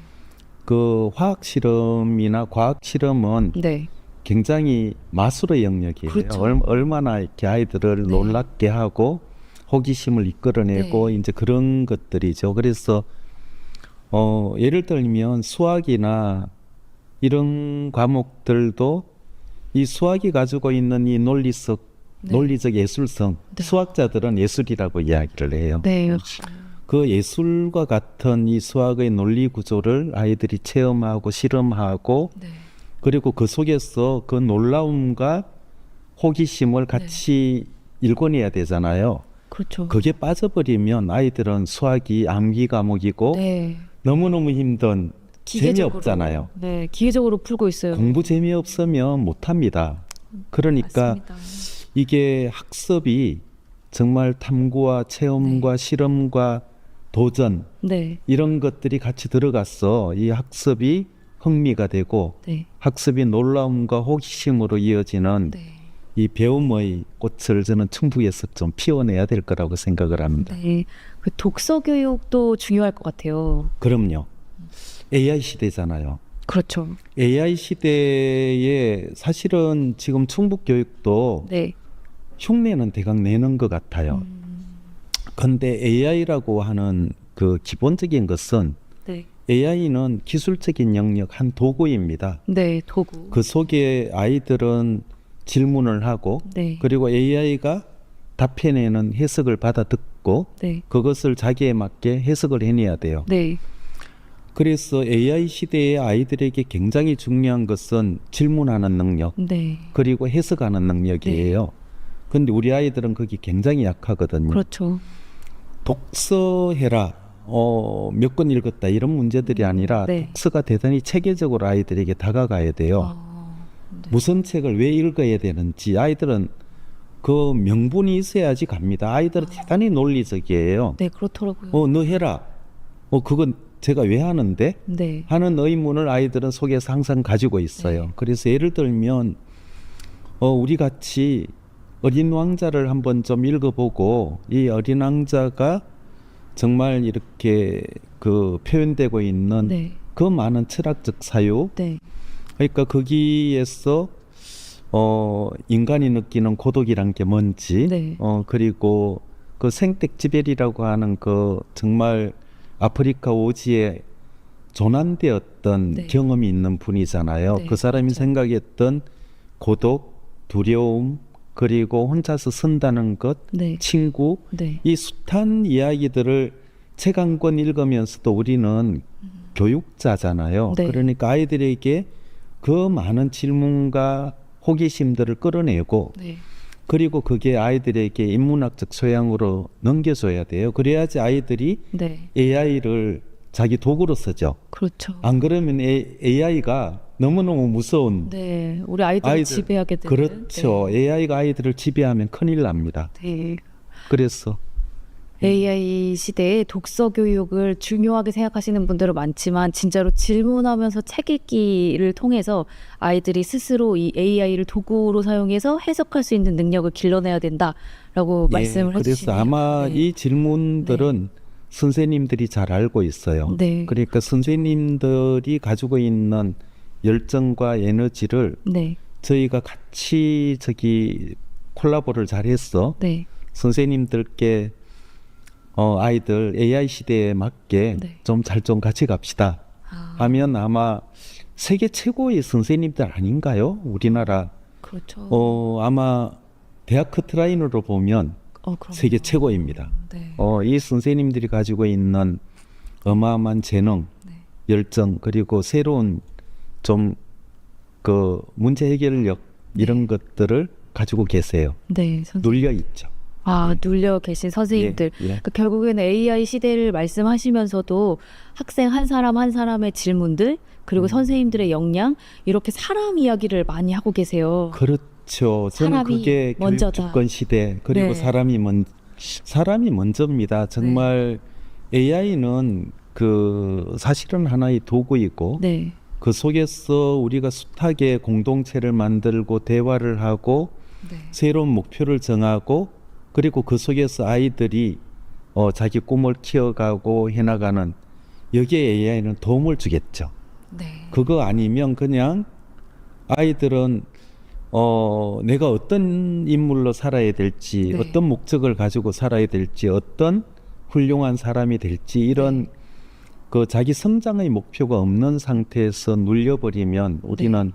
그 화학 실험이나 과학 실험은 네. 굉장히 마술의 영역이에요. 그렇죠. 얼마나 이렇게 아이들을 네. 놀랍게 하고 호기심을 이끌어내고 네. 이제 그런 것들이죠. 그래서 예를 들면 수학이나 이런 과목들도 이 수학이 가지고 있는 이 논리적 예술성, 네. 수학자들은 예술이라고 이야기를 해요. 네. 그 예술과 같은 이 수학의 논리 구조를 아이들이 체험하고 실험하고, 네. 그리고 그 속에서 그 놀라움과 호기심을 같이 일궈내야 되잖아요. 그렇죠. 그게 빠져버리면 아이들은 수학이 암기 과목이고 네. 너무너무 힘든, 재미없잖아요. 네, 기계적으로 풀고 있어요. 공부 재미없으면 못합니다. 그러니까 맞습니다. 이게 학습이 정말 탐구와 체험과 실험과 도전, 네. 이런 것들이 같이 들어가서 이 학습이 흥미가 되고 네. 학습이 놀라움과 호기심으로 이어지는 네. 이 배움의 꽃을 저는 충북에서 좀 피워내야 될 거라고 생각을 합니다. 네. 그 독서 교육도 중요할 것 같아요. 그럼요. AI 시대잖아요. 그렇죠. AI 시대에 사실은 지금 충북 교육도 네. 흉내는 대강 내는 것 같아요. 근데 AI라고 하는 그 기본적인 것은, 네. AI는 기술적인 영역 한 도구입니다. 네, 도구. 그 속에 아이들은 질문을 하고, 네. 그리고 AI가 답해내는 해석을 받아 듣고 네. 그것을 자기에 맞게 해석을 해내야 돼요. 네. 그래서 AI 시대의 아이들에게 굉장히 중요한 것은 질문하는 능력, 네. 그리고 해석하는 능력이에요. 근데 우리 아이들은 그게 굉장히 약하거든요. 그렇죠. 독서해라, 몇 권 읽었다, 이런 문제들이 아니라 네. 독서가 대단히 체계적으로 아이들에게 다가가야 돼요. 무슨 책을 왜 읽어야 되는지, 아이들은 그 명분이 있어야지 갑니다. 아이들은 대단히 논리적이에요. 네, 그렇더라고요. 너 해라. 그건 제가 왜 하는데? 네. 하는 의문을 아이들은 속에서 항상 가지고 있어요. 네. 그래서 예를 들면 우리 같이 어린 왕자를 한번 좀 읽어보고, 이 어린 왕자가 정말 이렇게 그 표현되고 있는 네. 그 많은 철학적 사유, 네. 그러니까 거기에서 인간이 느끼는 고독이란 게 뭔지, 네. 그리고 그 생텍쥐벨이라고 하는 그 정말 아프리카 오지에 조난되었던 네. 경험이 있는 분이잖아요. 네, 그 사람이 그렇죠. 생각했던 고독, 두려움, 그리고 혼자서 선다는 것, 네. 친구, 네. 이 숱한 이야기들을 책 한 권 읽으면서도 우리는 교육자잖아요. 네. 그러니까 아이들에게 그 많은 질문과 호기심들을 끌어내고 네. 그리고 그게 아이들에게 인문학적 소양으로 넘겨줘야 돼요. 그래야지 아이들이 네. AI를 자기 도구로 쓰죠. 그렇죠. 안 그러면 AI가 너무너무 무서운 네. 우리 아이들을 아이들, 지배하게 되는. 그렇죠. AI가 아이들을 지배하면 큰일 납니다. 네. 그래서 AI 시대에 독서 교육을 중요하게 생각하시는 분들은 많지만 진짜로 질문하면서 책 읽기를 통해서 아이들이 스스로 이 AI를 도구로 사용해서 해석할 수 있는 능력을 길러내야 된다라고 말씀을 그래서 해주시네요. 아마 네. 이 질문들은 선생님들이 잘 알고 있어요. 네. 그러니까 선생님들이 가지고 있는 열정과 에너지를 네. 저희가 같이 콜라보를 잘해서 네. 선생님들께 아이들 AI 시대에 맞게 네. 좀 잘 좀 같이 갑시다 아, 하면 아마 세계 최고의 선생님들 아닌가요? 우리나라 그렇죠. 아마 대학 커트라인으로 보면 그럼요. 세계 최고입니다. 네. 이 선생님들이 가지고 있는 어마어마한 재능, 네. 열정, 그리고 새로운 좀 그 문제 해결력 이런 것들을 가지고 계세요. 네. 눌려 있죠. 눌려 계신 선생님들. 예, 예. 그러니까 결국에는 AI 시대를 말씀하시면서도 학생 한 사람 한 사람의 질문들 그리고 선생님들의 역량 이렇게 사람 이야기를 많이 하고 계세요. 그렇죠. 저는 사람이 그게 먼저다. 교육 주권 시대 그리고 네. 사람이 먼저입니다. 정말 AI는 그 사실은 하나의 도구이고 네. 그 속에서 우리가 숱하게 공동체를 만들고 대화를 하고 네. 새로운 목표를 정하고 그리고 그 속에서 아이들이 자기 꿈을 키워가고 해나가는 여기에 AI는 도움을 주겠죠. 네. 그거 아니면 그냥 아이들은 내가 어떤 인물로 살아야 될지 네. 어떤 목적을 가지고 살아야 될지 어떤 훌륭한 사람이 될지 이런 그 자기 성장의 목표가 없는 상태에서 눌려버리면 우리는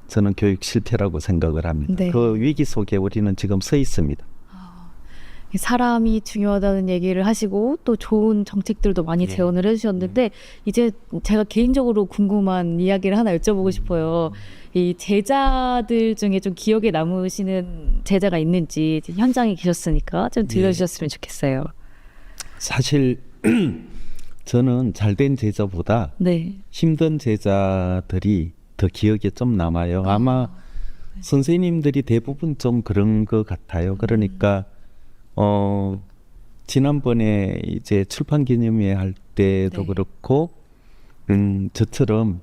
저는 교육 실패라고 생각을 합니다. 네. 그 위기 속에 우리는 지금 서 있습니다. 사람이 중요하다는 얘기를 하시고 또 좋은 정책들도 많이 제언을 해주셨는데 이제 제가 개인적으로 궁금한 이야기를 하나 여쭤보고 싶어요. 이 제자들 중에 좀 기억에 남으시는 제자가 있는지 현장에 계셨으니까 좀 들려주셨으면 좋겠어요. 사실 저는 잘된 제자보다 네. 힘든 제자들이 더 기억에 좀 남아요. 아마 선생님들이 대부분 좀 그런 것 같아요. 그러니까 지난번에 이제 출판 기념회 할 때도 네. 그렇고 저처럼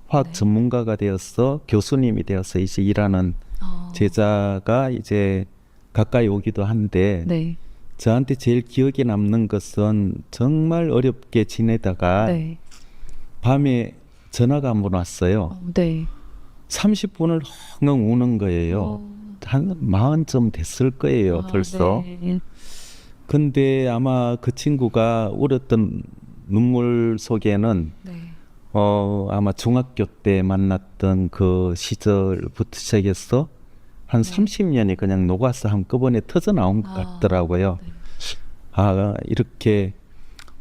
화학 전문가가 되어서 교수님이 되어서 이제 일하는 제자가 이제 가까이 오기도 한데 네. 저한테 제일 기억에 남는 것은 정말 어렵게 지내다가 네. 밤에 전화가 한 번 왔어요. 네. 30분을 헝헝 우는 거예요. 한 40쯤 됐을 거예요, 벌써. 네. 근데 아마 그 친구가 울었던 눈물 속에는 네. 아마 중학교 때 만났던 그 시절부터 시작해서 한 30년이 그냥 녹아서 한꺼번에 터져 나온 것 같더라고요. 이렇게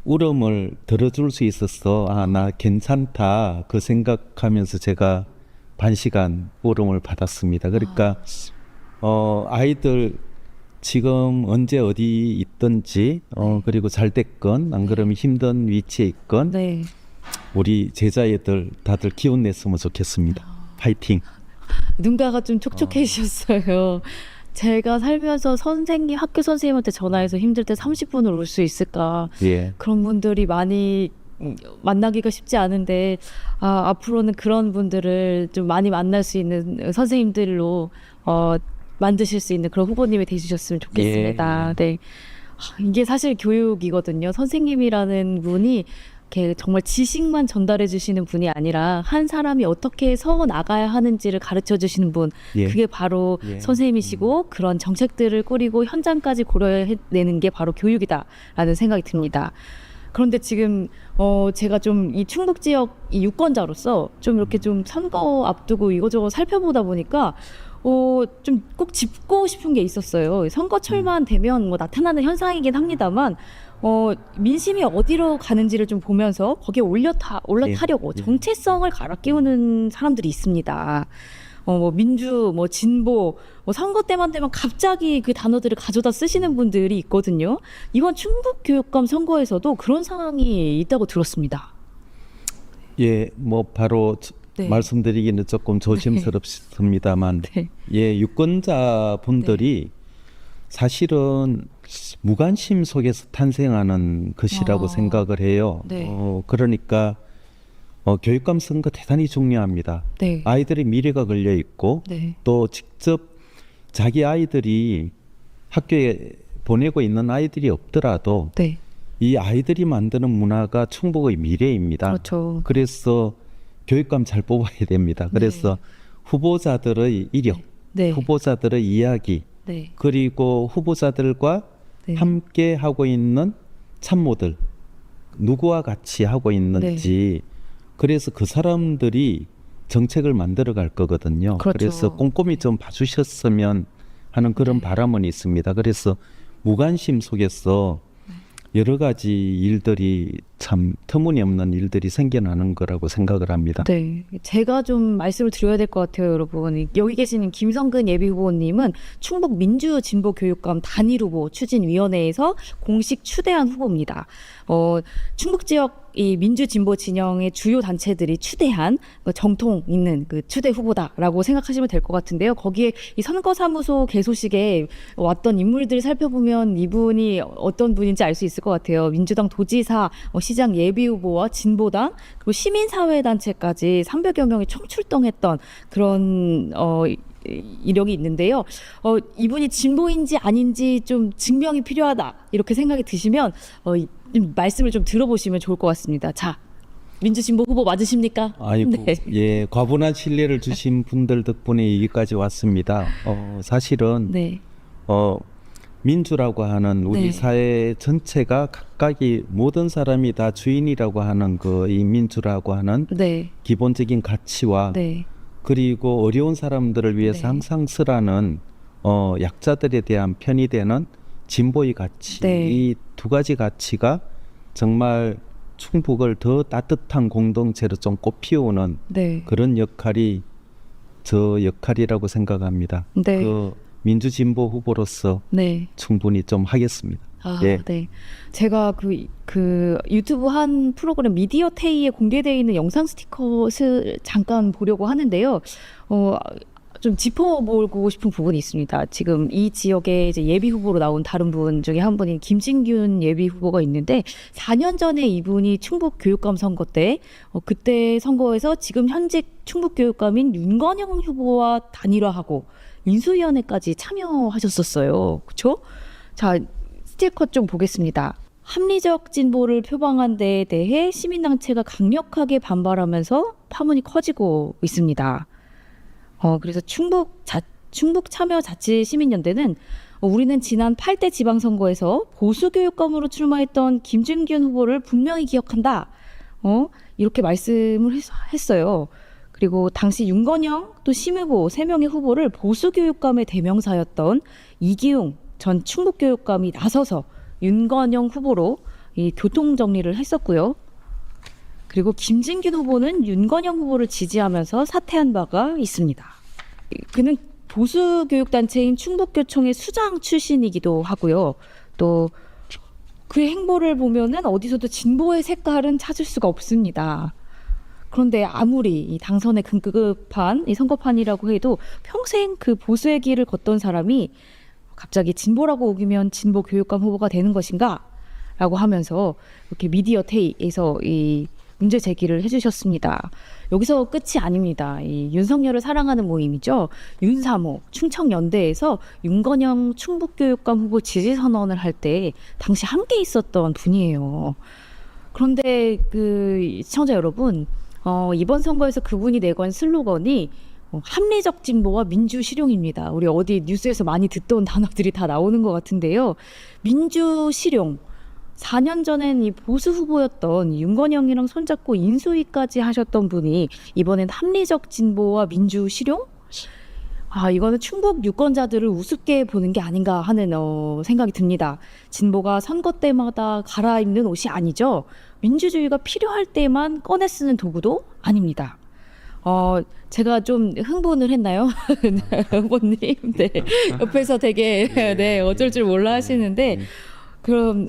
울음을 들어줄 수 있었어. 나 괜찮다. 그 생각하면서 제가 반 시간 울음을 받았습니다. 그러니까 아이들 지금 언제 어디 있든지 그리고 잘 됐건 안 그러면 힘든 위치에 있건 네. 우리 제자애들 다들 기운 냈으면 좋겠습니다. 파이팅. 눈가가 좀 촉촉해지셨어요. 제가 살면서 학교 선생님한테 전화해서 힘들 때 30분을 올 수 있을까? 예. 그런 분들이 많이 만나기가 쉽지 않은데 앞으로는 그런 분들을 좀 많이 만날 수 있는 선생님들로 만드실 수 있는 그런 후보님이 되주셨으면 좋겠습니다. 예. 네. 이게 사실 교육이거든요. 선생님이라는 분이 이렇게 정말 지식만 전달해 주시는 분이 아니라 한 사람이 어떻게 서 나가야 하는지를 가르쳐 주시는 분, 예. 그게 바로 예. 선생님이시고 그런 정책들을 꾸리고 현장까지 고려해내는 게 바로 교육이다라는 생각이 듭니다. 그런데 지금 제가 좀 이 충북 지역 이 유권자로서 좀 이렇게 좀 선거 앞두고 이거저거 살펴보다 보니까 좀 꼭 짚고 싶은 게 있었어요. 선거철만 되면 뭐 나타나는 현상이긴 합니다만 민심이 어디로 가는지를 좀 보면서 거기에 올라타려고 예. 정체성을 갈아 끼우는 사람들이 있습니다. 뭐 민주, 뭐 진보, 뭐 선거 때만 되면 갑자기 그 단어들을 가져다 쓰시는 분들이 있거든요. 이번 충북교육감 선거에서도 그런 상황이 있다고 들었습니다. 예, 뭐 바로 네. 말씀드리기는 조금 조심스럽습니다만, 네. 예, 유권자분들이 사실은 무관심 속에서 탄생하는 것이라고 생각을 해요. 네. 그러니까 교육감 선거 대단히 중요합니다. 네. 아이들의 미래가 걸려 있고 네. 또 직접 자기 아이들이 학교에 보내고 있는 아이들이 없더라도 네. 이 아이들이 만드는 문화가 충북의 미래입니다. 그렇죠. 그래서 교육감 잘 뽑아야 됩니다. 그래서 후보자들의 이력, 네. 후보자들의 이야기, 네. 그리고 후보자들과 네. 함께 하고 있는 참모들 누구와 같이 하고 있는지, 그래서 그 사람들이 정책을 만들어 갈 거거든요. 그렇죠. 그래서 꼼꼼히 좀 봐주셨으면 하는 그런 바람은 있습니다. 그래서 무관심 속에서 여러 가지 일들이 참 터무니없는 일들이 생겨나는 거라고 생각을 합니다. 네, 제가 좀 말씀을 드려야 될 것 같아요, 여러분. 여기 계시는 김성근 예비후보님은 충북 민주진보교육감 단일 후보 추진위원회에서 공식 추대한 후보입니다. 충북 지역 이 민주진보 진영의 주요 단체들이 추대한 정통 있는 그 추대 후보다라고 생각하시면 될 것 같은데요. 거기에 이 선거사무소 개소식에 왔던 인물들 살펴보면 이분이 어떤 분인지 알 수 있을 것 같아요. 민주당 도지사, 시장 예비후보와 진보당, 그리고 시민사회단체까지 300여 명이 총출동했던 그런 이력이 있는데요. 이분이 진보인지 아닌지 좀 증명이 필요하다 이렇게 생각이 드시면 말씀을 좀 들어보시면 좋을 것 같습니다. 자, 민주진보 후보 맞으십니까? 아이고, 네. 예, 과분한 신뢰를 주신 분들 덕분에 여기까지 왔습니다. 사실은 네. 민주라고 하는 우리 네. 사회 전체가 각각이 모든 사람이 다 주인이라고 하는 이 민주라고 하는 네. 기본적인 가치와 네. 그리고 어려운 사람들을 위해서 네. 항상 쓰라는 약자들에 대한 편이 되는 진보의 가치, 네. 이 두 가지 가치가 정말 충북을 더 따뜻한 공동체로 좀 꽃피우는 네. 그런 역할이 저 역할이라고 생각합니다. 네. 그 민주진보 후보로서 네. 충분히 좀 하겠습니다. 아, 예. 네. 제가 그 유튜브 한 프로그램 미디어 테이에 공개되어 있는 영상 스티커를 잠깐 보려고 하는데요. 좀 짚어보고 싶은 부분이 있습니다. 지금 이 지역에 이제 예비 후보로 나온 다른 분 중에 한 분이 김진균 예비 후보가 있는데 4년 전에 이분이 충북 교육감 선거 때 그때 선거에서 지금 현직 충북 교육감인 윤건영 후보와 단일화하고 인수위원회까지 참여하셨었어요. 그렇죠? 자, 스티커 좀 보겠습니다. 합리적 진보를 표방한 데에 대해 시민단체가 강력하게 반발하면서 파문이 커지고 있습니다. 그래서 충북 참여자치시민연대는 우리는 지난 8대 지방선거에서 보수교육감으로 출마했던 김준균 후보를 분명히 기억한다. 이렇게 말씀을 했어요. 그리고 당시 윤건영 또 심후보 3명의 후보를 보수교육감의 대명사였던 이기웅 전 충북교육감이 나서서 윤건영 후보로 이 교통정리를 했었고요. 그리고 김진균 후보는 윤건영 후보를 지지하면서 사퇴한 바가 있습니다. 그는 보수교육단체인 충북교총의 수장 출신이기도 하고요. 또 그의 행보를 보면은 어디서도 진보의 색깔은 찾을 수가 없습니다. 그런데 아무리 이 당선에 급급한 이 선거판이라고 해도 평생 그 보수의 길을 걷던 사람이 갑자기 진보라고 우기면 진보 교육감 후보가 되는 것인가? 라고 하면서 이렇게 미디어 테이에서 이 문제 제기를 해주셨습니다. 여기서 끝이 아닙니다. 이 윤석열을 사랑하는 모임이죠. 윤사모 충청연대에서 윤건영 충북교육감 후보 지지선언을 할 때 당시 함께 있었던 분이에요. 그런데 그 시청자 여러분, 이번 선거에서 그분이 내건 슬로건이 합리적 진보와 민주 실용입니다. 우리 어디 뉴스에서 많이 듣던 단어들이 다 나오는 것 같은데요. 민주 실용. 4년 전엔 이 보수 후보였던 윤건영이랑 손잡고 인수위까지 하셨던 분이 이번엔 합리적 진보와 민주 실용? 이거는 충북 유권자들을 우습게 보는 게 아닌가 하는 생각이 듭니다. 진보가 선거 때마다 갈아입는 옷이 아니죠. 민주주의가 필요할 때만 꺼내 쓰는 도구도 아닙니다. 제가 좀 흥분을 했나요? 후보님, 네. 옆에서 되게, 네, 어쩔 줄 몰라 하시는데, 그럼,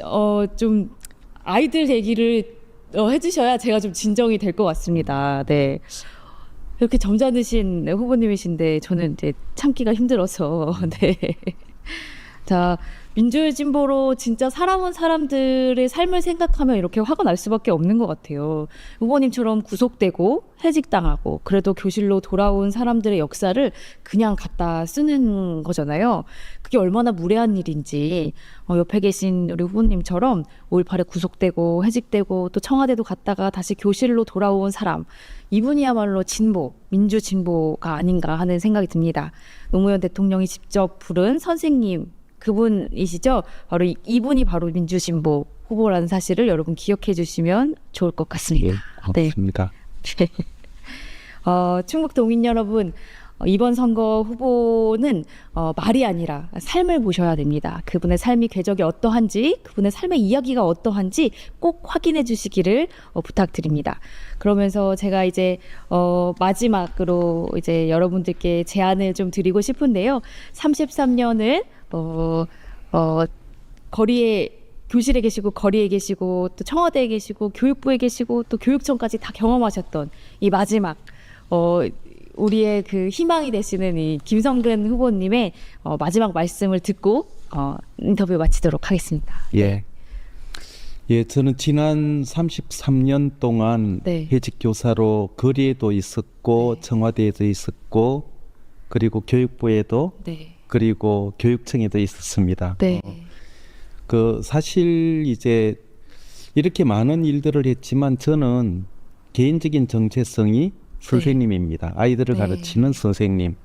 좀, 아이들 얘기를 해주셔야 제가 좀 진정이 될 것 같습니다. 네. 이렇게 점잖으신 후보님이신데, 저는 이제 참기가 힘들어서, 네. 자, 민주진보로 진짜 살아온 사람들의 삶을 생각하면 이렇게 화가 날 수밖에 없는 것 같아요. 후보님처럼 구속되고 해직당하고 그래도 교실로 돌아온 사람들의 역사를 그냥 갖다 쓰는 거잖아요. 그게 얼마나 무례한 일인지 옆에 계신 우리 후보님처럼 5.18에 구속되고 해직되고 또 청와대도 갔다가 다시 교실로 돌아온 사람, 이분이야말로 진보, 민주 진보가 아닌가 하는 생각이 듭니다. 노무현 대통령이 직접 부른 선생님, 그분이시죠? 바로 이분이 바로 민주진보 후보라는 사실을 여러분 기억해 주시면 좋을 것 같습니다. 예, 고맙습니다. 네. 충북 도민 여러분, 이번 선거 후보는 말이 아니라 삶을 보셔야 됩니다. 그분의 삶이 궤적이 어떠한지, 그분의 삶의 이야기가 어떠한지 꼭 확인해 주시기를 부탁드립니다. 그러면서 제가 이제 마지막으로 이제 여러분들께 제안을 좀 드리고 싶은데요. 33년을 거리에 교실에 계시고 거리에 계시고 또 청와대에 계시고 교육부에 계시고 또 교육청까지 다 경험하셨던 이 마지막 우리의 그 희망이 되시는 이 김성근 후보님의 마지막 말씀을 듣고 인터뷰 마치도록 하겠습니다. 예. 예, 저는 지난 33년 동안 네. 해직 교사로 거리에도 있었고 네. 청와대에도 있었고 그리고 교육부에도 네. 그리고 교육청에도 있었습니다. 네. 그 사실 이제 이렇게 많은 일들을 했지만 저는 개인적인 정체성이 선생님입니다. 아이들을 네. 가르치는 선생님.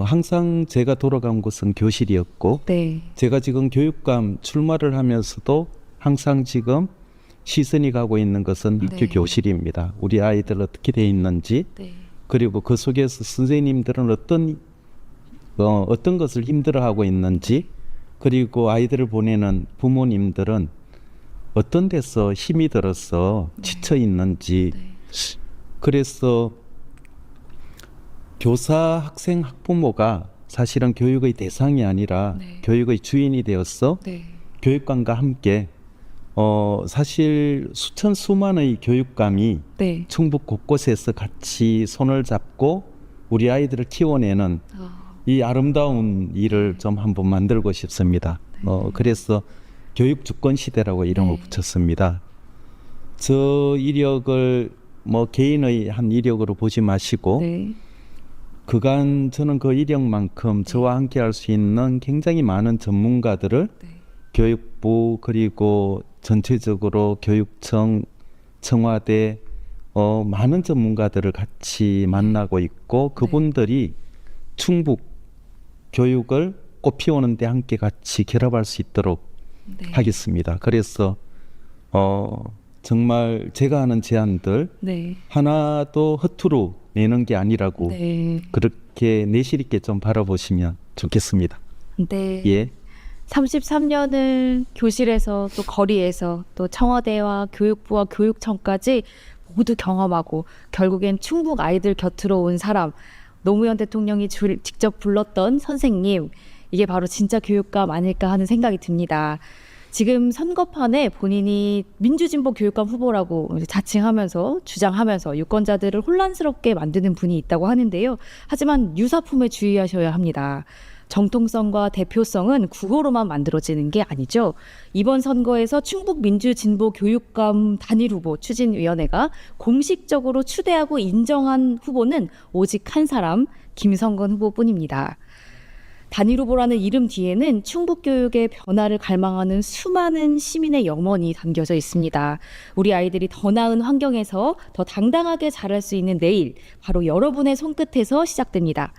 항상 제가 돌아간 곳은 교실이었고 네. 제가 지금 교육감 출마를 하면서도 항상 지금 시선이 가고 있는 것은 학교 네. 교실입니다. 우리 아이들 어떻게 돼 있는지 네. 그리고 그 속에서 선생님들은 어떤 것을 힘들어하고 있는지 그리고 아이들을 보내는 부모님들은 어떤 데서 힘이 들어서 지쳐 있는지 네. 그래서 교사, 학생, 학부모가 사실은 교육의 대상이 아니라 네. 교육의 주인이 되어서 네. 교육감과 함께 사실 수천수만의 교육감이 네. 충북 곳곳에서 같이 손을 잡고 우리 아이들을 키워내는 이 아름다운 일을 좀 한번 만들고 싶습니다. 그래서 교육 주권 시대라고 이름을 네. 붙였습니다. 저 이력을 뭐 개인의 한 이력으로 보지 마시고 네. 그간 저는 그 이력만큼 저와 함께 할 수 있는 굉장히 많은 전문가들을 네. 교육부 그리고 전체적으로 교육청, 청와대 많은 전문가들을 같이 만나고 있고 그분들이 충북 교육을 꽃피우는 데 함께 같이 결합할 수 있도록 네. 하겠습니다. 그래서 정말 제가 하는 제안들 네. 하나도 허투루 내는 게 아니라고 네. 그렇게 내실 있게 좀 바라보시면 좋겠습니다. 네. 예. 33년을 교실에서 또 거리에서 또 청와대와 교육부와 교육청까지 모두 경험하고 결국엔 충북 아이들 곁으로 온 사람, 노무현 대통령이 직접 불렀던 선생님, 이게 바로 진짜 교육감 아닐까 하는 생각이 듭니다. 지금 선거판에 본인이 민주진보 교육감 후보라고 자칭하면서 주장하면서 유권자들을 혼란스럽게 만드는 분이 있다고 하는데요. 하지만 유사품에 주의하셔야 합니다. 정통성과 대표성은 국어로만 만들어지는 게 아니죠. 이번 선거에서 충북 민주진보 교육감 단일 후보 추진위원회가 공식적으로 추대하고 인정한 후보는 오직 한 사람, 김성근 후보뿐입니다. 단일 후보라는 이름 뒤에는 충북 교육의 변화를 갈망하는 수많은 시민의 염원이 담겨져 있습니다. 우리 아이들이 더 나은 환경에서 더 당당하게 자랄 수 있는 내일, 바로 여러분의 손끝에서 시작됩니다.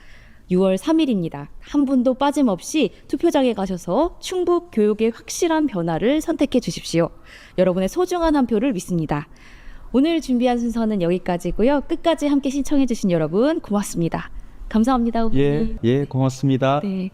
6월 3일입니다. 한 분도 빠짐없이 투표장에 가셔서 충북 교육의 확실한 변화를 선택해 주십시오. 여러분의 소중한 한 표를 믿습니다. 오늘 준비한 순서는 여기까지고요. 끝까지 함께 신청해 주신 여러분 고맙습니다. 감사합니다. 후보님. 예, 고맙습니다. 네.